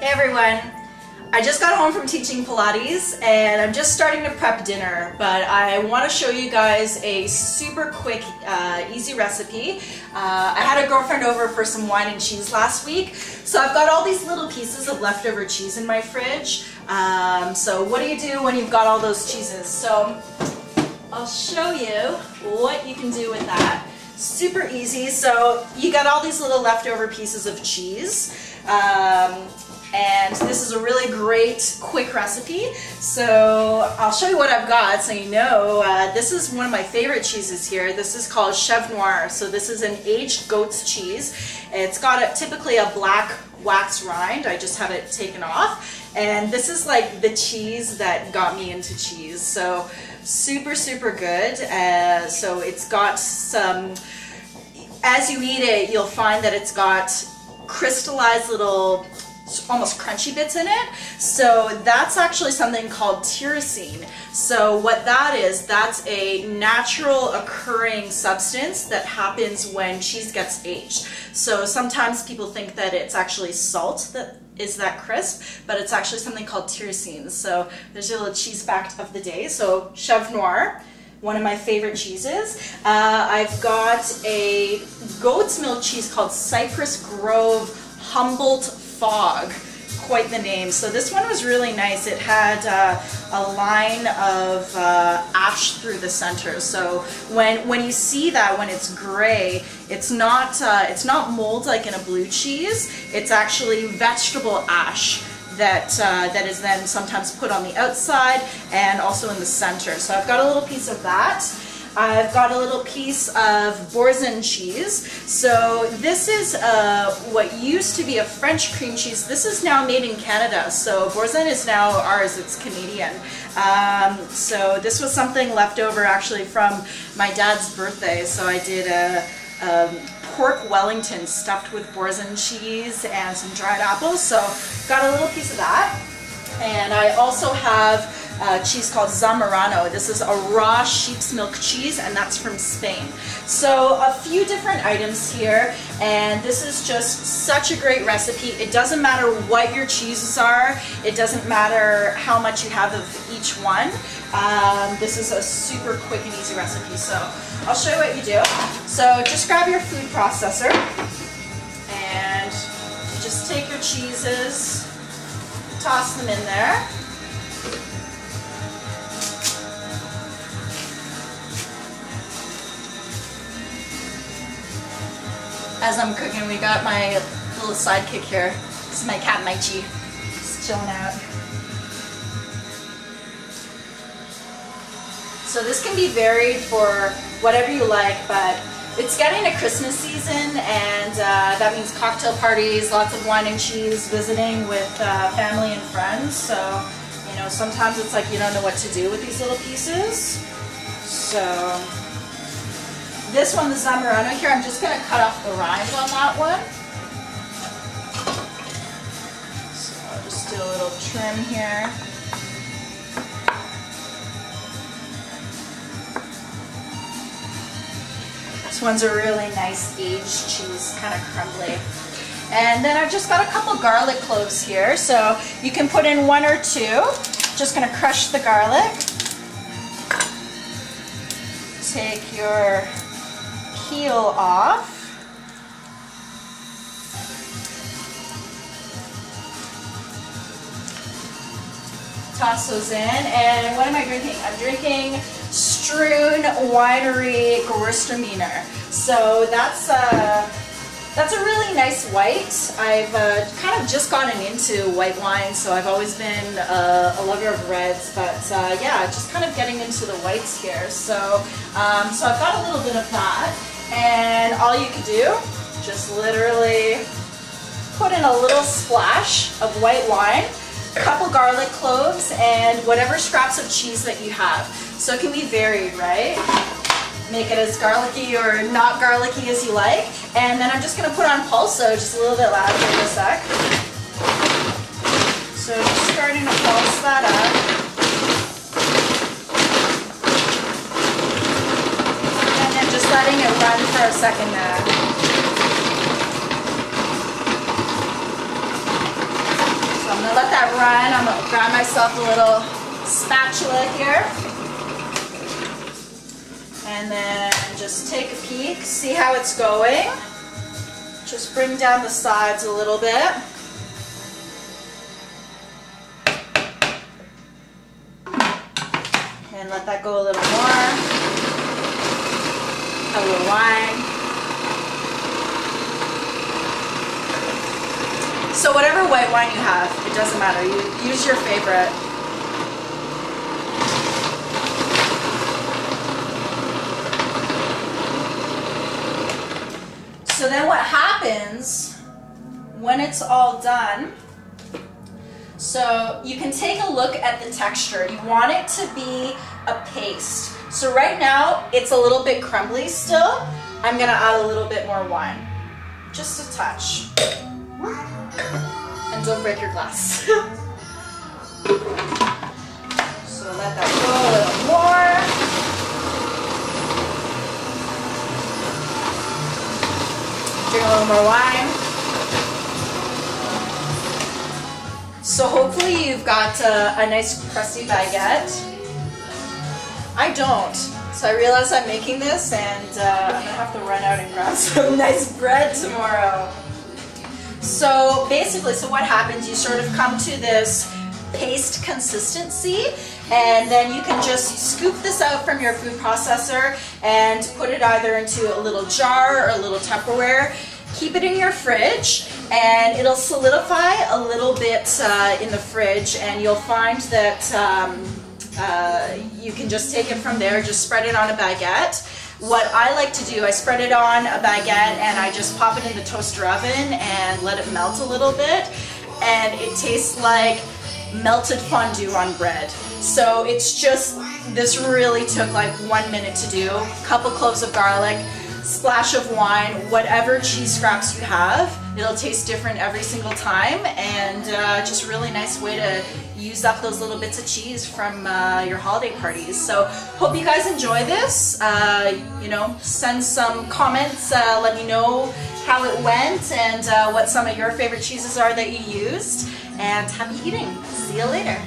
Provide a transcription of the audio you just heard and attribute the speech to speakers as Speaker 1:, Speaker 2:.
Speaker 1: Hey everyone, I just got home from teaching Pilates and I'm just starting to prep dinner, but I want to show you guys a super quick, easy recipe. I had a girlfriend over for some wine and cheese last week, so I've got all these little pieces of leftover cheese in my fridge. So what do you do when you've got all those cheeses? So I'll show you what you can do with that. Super easy. So you got all these little leftover pieces of cheese. And this is a really great quick recipe. So I'll show you what I've got so you know. This is one of my favorite cheeses here. This is called Chèvre Noir. So this is an aged goat's cheese. It's got typically a black wax rind. I just have it taken off. And this is like the cheese that got me into cheese. So super, super good. So it's got some, as you eat it, you'll find that it's got crystallized little almost crunchy bits in it. So that's actually something called tyrosine. So what that is, that's a natural occurring substance that happens when cheese gets aged. So sometimes people think that it's actually salt that is that crisp, but it's actually something called tyrosine. So there's your little cheese fact of the day. So Chèvre Noir, one of my favorite cheeses. I've got a goat's milk cheese called Cypress Grove Humboldt Fog, quite the name. So this one was really nice. It had a line of ash through the center. So when you see that, when it's gray, it's not mold like in a blue cheese. It's actually vegetable ash that is then sometimes put on the outside and also in the center. So I've got a little piece of that. I've got a little piece of Boursin cheese. So this is what used to be a French cream cheese. This is now made in Canada. So Boursin is now ours, it's Canadian. So this was something left over actually from my dad's birthday. So I did a pork Wellington stuffed with Boursin cheese and some dried apples. So got a little piece of that. And I also have cheese called Zamorano. This is a raw sheep's milk cheese, and that's from Spain. So a few different items here, and this is just such a great recipe. It doesn't matter what your cheeses are. It doesn't matter how much you have of each one. This is a super quick and easy recipe. So I'll show you what you do. So just grab your food processor and just take your cheeses, toss them in there. As I'm cooking, we got my little sidekick here. This is my cat Maichi, just chilling out. So this can be varied for whatever you like, but it's getting to Christmas season, and that means cocktail parties, lots of wine and cheese, visiting with family and friends. So, you know, sometimes it's like you don't know what to do with these little pieces. So this one, the Zamorano here, I'm just going to cut off the rind on that one. So I'll just do a little trim here. This one's a really nice aged cheese, kind of crumbly. And then I've just got a couple garlic cloves here, so you can put in one or two. Just going to crush the garlic. Take your peel off. Toss those in, and what am I drinking? I'm drinking Stroon Winery Gewürztraminer. So that's a really nice white. I've kind of just gotten into white wine, so I've always been a lover of reds, but yeah, just kind of getting into the whites here. So, so I've got a little bit of that, and all you can do, just literally put in a little splash of white wine, a couple garlic cloves, and whatever scraps of cheese that you have. So it can be varied, right? Make it as garlicky or not garlicky as you like. And then I'm just going to put on pulse, so just a little bit louder in a sec. So just starting to pulse that up. And then just letting it run for a second now. gonna let that run. I'm gonna grab myself a little spatula here. And then just take a peek, see how it's going. Just bring down the sides a little bit. And let that go a little more. A little wine. So whatever white wine you have, it doesn't matter. You use your favorite. So then what happens when it's all done, so you can take a look at the texture. You want it to be a paste. So right now it's a little bit crumbly still. I'm gonna add a little bit more wine, just a touch. And don't break your glass. So let that go a little more. Drink a little more wine. So hopefully you've got a nice crusty baguette. I don't. So I realize I'm making this and I'm gonna have to run out and grab some nice bread tomorrow. So basically, so what happens, you sort of come to this paste consistency, and then you can just scoop this out from your food processor and put it either into a little jar or a little Tupperware. Keep it in your fridge and it'll solidify a little bit in the fridge, and you'll find that you can just take it from there, just spread it on a baguette. What I like to do, I spread it on a baguette and I just pop it in the toaster oven and let it melt a little bit, and it tastes like melted fondue on bread. So it's just, this really took like 1 minute to do. Couple cloves of garlic, splash of wine, whatever cheese scraps you have. It'll taste different every single time, and just really nice way to use up those little bits of cheese from your holiday parties. So hope you guys enjoy this. You know, send some comments, let me know how it went and what some of your favorite cheeses are that you used, and happy eating. See you later.